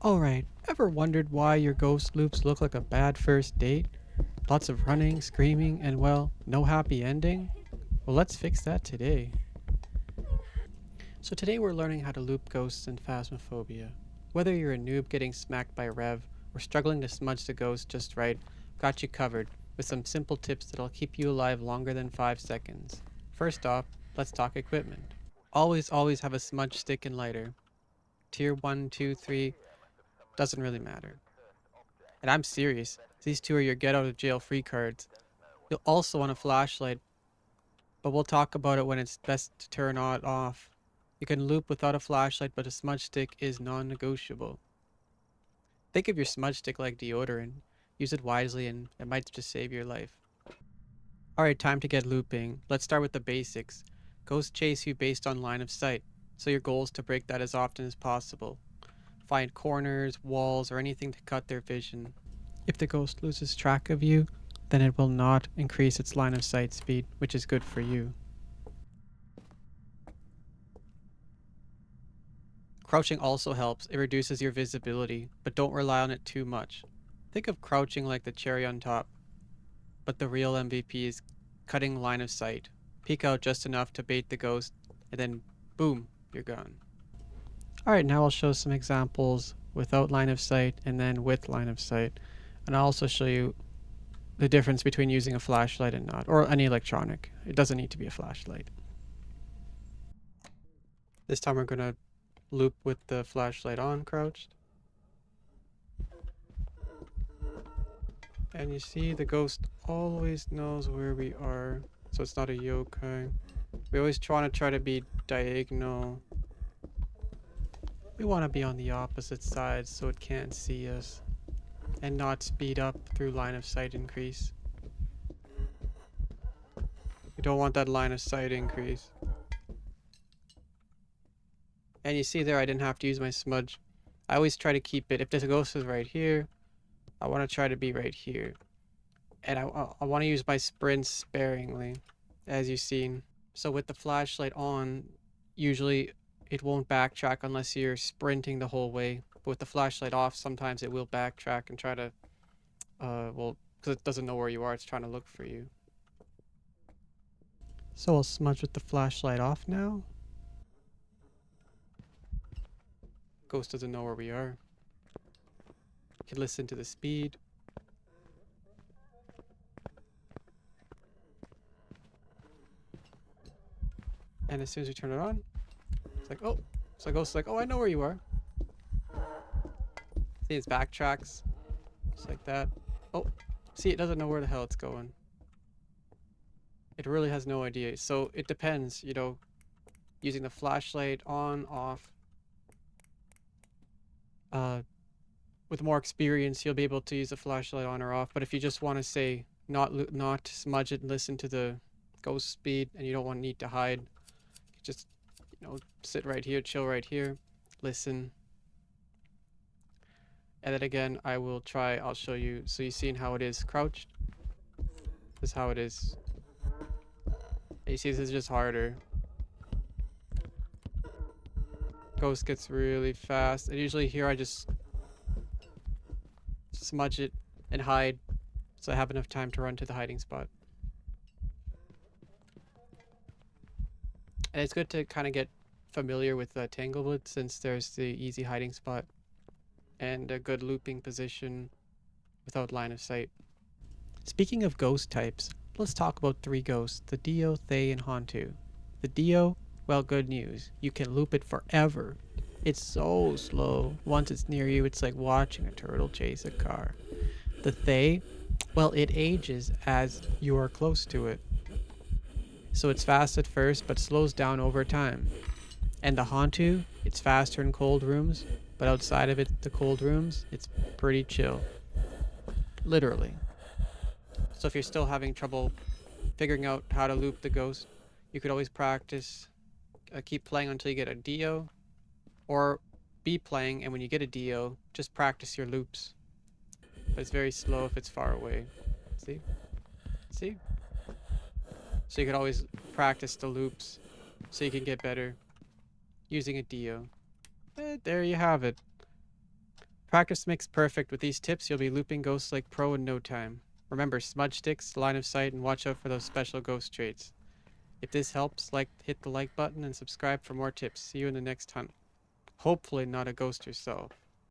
Alright, ever wondered why your ghost loops look like a bad first date? Lots of running, screaming, and well, no happy ending? Well, let's fix that today. So today we're learning how to loop ghosts in Phasmophobia. Whether you're a noob getting smacked by Rev, or struggling to smudge the ghost just right, got you covered with some simple tips that'll keep you alive longer than 5 seconds. First off, let's talk equipment. Always have a smudge stick and lighter. Tier 1, 2, 3, doesn't really matter. And I'm serious. These two are your get out of jail free cards. You'll also want a flashlight, but we'll talk about it when it's best to turn it off. You can loop without a flashlight, but a smudge stick is non-negotiable. Think of your smudge stick like deodorant. Use it wisely and it might just save your life. Alright, time to get looping. Let's start with the basics. Ghosts chase you based on line of sight, so your goal is to break that as often as possible. Find corners, walls, or anything to cut their vision. If the ghost loses track of you, then it will not increase its line of sight speed, which is good for you. Crouching also helps. It reduces your visibility, but don't rely on it too much. Think of crouching like the cherry on top, but the real MVP is cutting line of sight. Peek out just enough to bait the ghost, and then boom, you're gone. Alright, now I'll show some examples without line of sight and then with line of sight. And I'll also show you the difference between using a flashlight and not, or any electronic. It doesn't need to be a flashlight. This time we're going to loop with the flashlight on crouched. And you see the ghost always knows where we are, so it's not a yokai. We always try to be diagonal. We want to be on the opposite side so it can't see us, and not speed up through line of sight increase. We don't want that line of sight increase. And you see there I didn't have to use my smudge. I always try to keep it, if the ghost is right here, I want to try to be right here. And I want to use my sprints sparingly, as you've seen. So with the flashlight on, usually it won't backtrack unless you're sprinting the whole way. But with the flashlight off, sometimes it will backtrack and try to, well, because it doesn't know where you are, it's trying to look for you. So I'll smudge with the flashlight off now. Ghost doesn't know where we are. You can listen to the speed. And as soon as we turn it on, it's like, oh. So the ghost's like, oh, I know where you are. See, it backtracks. Just like that. Oh, see, it doesn't know where the hell it's going. It really has no idea. So it depends, you know, using the flashlight on, off. With more experience, you'll be able to use the flashlight on or off. But if you just want to say not smudge it and listen to the ghost speed, and you don't want need to hide, just, you know, sit right here, chill right here, listen. And then again, I'll show you. So you've seen how it is crouched. This is how it is. And you see, this is just harder. Ghost gets really fast. And usually here I just smudge it and hide, so I have enough time to run to the hiding spot. And it's good to kind of get familiar with Tanglewood, since there's the easy hiding spot and a good looping position without line of sight. Speaking of ghost types, let's talk about 3 ghosts, the Dio, Thay, and Hantu. The Dio, well, good news. You can loop it forever. It's so slow. Once it's near you, it's like watching a turtle chase a car. The Thay, well, it ages as you are close to it. So it's fast at first, but slows down over time. And the Hantu, it's faster in cold rooms, but outside of it, the cold rooms, it's pretty chill. Literally. So if you're still having trouble figuring out how to loop the ghost, you could always practice. Keep playing until you get a Dio, or be playing, and when you get a Dio, just practice your loops. But it's very slow if it's far away. See? See? So you could always practice the loops so you can get better using a Dio. There you have it. Practice makes perfect. With these tips, you'll be looping ghosts like pro in no time. Remember, smudge sticks, line of sight, and watch out for those special ghost traits. If this helps, hit the like button and subscribe for more tips. See you in the next hunt. Hopefully not a ghost yourself.